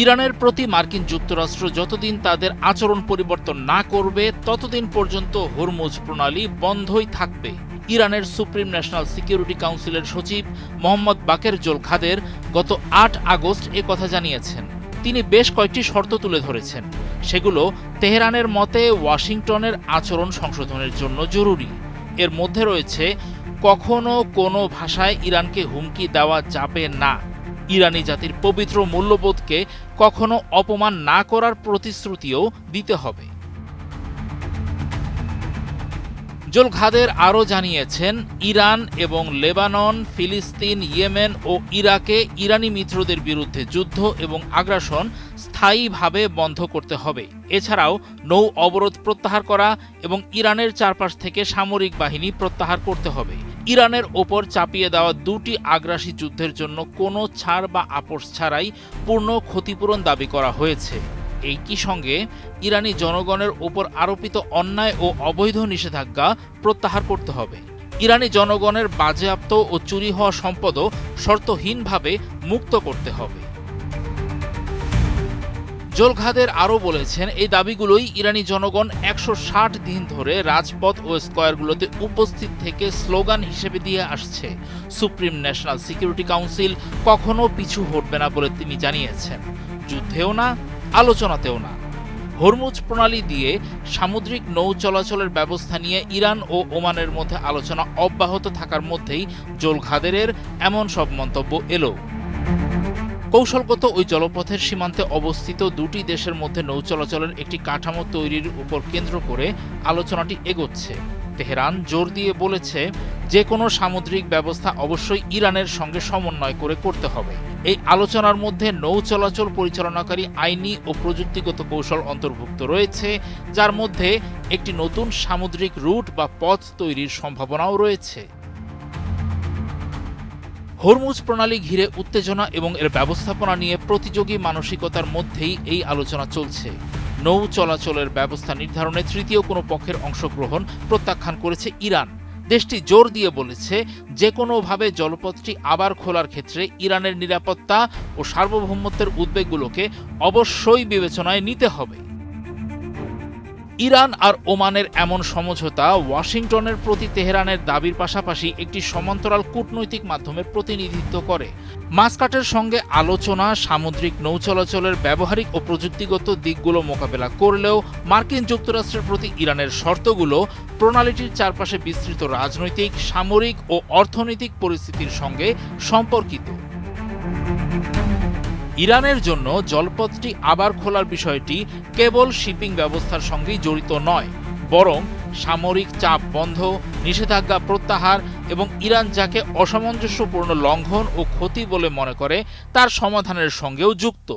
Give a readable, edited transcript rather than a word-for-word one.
ইরানের প্রতি মার্কিন যুক্তরাষ্ট্র যতদিন তাদের আচরণ পরিবর্তন না করবে ততদিন পর্যন্ত হরমুজ প্রণালী বন্ধই থাকবে। ইরানের সুপ্রিম ন্যাশনাল সিকিউরিটি কাউন্সিলের সচিব মোহাম্মদ বাকের জোলখাদের গত ৮ আগস্ট কথা জানিয়েছেন। তিনি বেশ কয়েকটি শর্ত তুলে ধরেছেন। সেগুলো তেহরানের মতে ওয়াশিংটনের আচরণ সংশোধনের জন্য জরুরি। এর মধ্যে রয়েছে কখনো কোনো ভাষায় ইরানকে হুমকি দেওয়া যাবে না, ইরানি জাতির পবিত্র মূল্যবোধকে কখনো অপমান না করার প্রতিশ্রুতিও দিতে হবে। জোলখাদের আরও জানিয়েছেন, ইরান এবং লেবানন, ফিলিস্তিন, ইয়েমেন ও ইরাকে ইরানি মিত্রদের বিরুদ্ধে যুদ্ধ এবং আগ্রাসন স্থায়ীভাবে বন্ধ করতে হবে। এছাড়াও নৌ অবরোধ প্রত্যাহার করা এবং ইরানের চারপাশ থেকে সামরিক বাহিনী প্রত্যাহার করতে হবে। ইরানের ওপর চাপিয়ে দেওয়া দুটি আগ্রাসী যুদ্ধের জন্য কোনো ছাড় বা আপোষ ছাড়াই পূর্ণ ক্ষতিপূরণ দাবি করা হয়েছে। একই সঙ্গে ইরানি জনগণের ওপর আরোপিত অন্যায় ও অবৈধ নিষেধাজ্ঞা প্রত্যাহার করতে হবে। ইরানি জনগণের বাজেয়াপ্ত ও চুরি হওয়া সম্পদও শর্তহীনভাবে মুক্ত করতে হবে। জোলখাদের আরও বলেছেন, এই দাবিগুলোই ইরানি জনগণ ১৬০ দিন ধরে রাজপথ ও স্কয়ারগুলোতে উপস্থিত থেকে স্লোগান হিসেবে দিয়ে আসছে। সুপ্রিম ন্যাশনাল সিকিউরিটি কাউন্সিল কখনো পিছু হটবে না বলে তিনি জানিয়েছেন। যুদ্ধেও না, আলোচনাতেও না। হরমুজ প্রণালী দিয়ে সামুদ্রিক নৌ চলাচলের ব্যবস্থা নিয়ে ইরান ও ওমানের মধ্যে আলোচনা অব্যাহত থাকার মধ্যেই জোলখাদেরের এমন সব মন্তব্য এলো। কৌশলগত ওই জলপথের সীমান্তে অবস্থিত দুটি দেশের মধ্যে নৌ চলাচলের একটি কাঠামো তৈরির উপর কেন্দ্র করে আলোচনাটি এগোচ্ছে। তেহরান জোর দিয়ে বলেছে, যে কোনো সামুদ্রিক ব্যবস্থা অবশ্যই ইরানের সঙ্গে সমন্বয় করে করতে হবে। এই আলোচনার মধ্যে নৌ চলাচল পরিচালনাকারী আইনি ও প্রযুক্তিগত কৌশল অন্তর্ভুক্ত রয়েছে, যার মধ্যে একটি নতুন সামুদ্রিক রুট বা পথ তৈরির সম্ভাবনাও রয়েছে। হরমুজ প্রণালী ঘিরে উত্তেজনা এবং এর ব্যবস্থাপনা নিয়ে প্রতিযোগী মানসিকতার মধ্যেই এই আলোচনা চলছে। নৌ চলাচলের ব্যবস্থা নির্ধারণে তৃতীয় কোনো পক্ষের অংশগ্রহণ প্রত্যাখ্যান করেছে ইরান। দেশটি জোর দিয়ে বলেছে, যে কোনোভাবে জলপথটি আবার খোলার ক্ষেত্রে ইরানের নিরাপত্তা ও সার্বভৌমত্বের উদ্বেগগুলোকে অবশ্যই বিবেচনায় নিতে হবে। ইরান আর ওমানের এমন সমঝোতা ওয়াশিংটনের প্রতি তেহরানের দাবির পাশাপাশি একটি সমান্তরাল কূটনৈতিক মাধ্যমের প্রতিনিধিত্ব করে। মাস্কাটের সঙ্গে আলোচনা সামুদ্রিক নৌ চলাচলের ব্যবহারিক ও প্রযুক্তিগত দিকগুলো মোকাবেলা করলেও মার্কিন যুক্তরাষ্ট্রের প্রতি ইরানের শর্তগুলো প্রণালীটির চারপাশে বিস্তৃত রাজনৈতিক, সামরিক ও অর্থনৈতিক পরিস্থিতির সঙ্গে সম্পর্কিত। ইরানের জন্য জলপথটি আবার খোলার বিষয়টি কেবল শিপিং ব্যবস্থার সঙ্গেই জড়িত নয়, বরং সামরিক চাপ বন্ধ, নিষেধাজ্ঞা প্রত্যাহার এবং ইরান যাকে অসামঞ্জস্যপূর্ণ লঙ্ঘন ও ক্ষতি বলে মনে করে তার সমাধানের সঙ্গেও যুক্ত।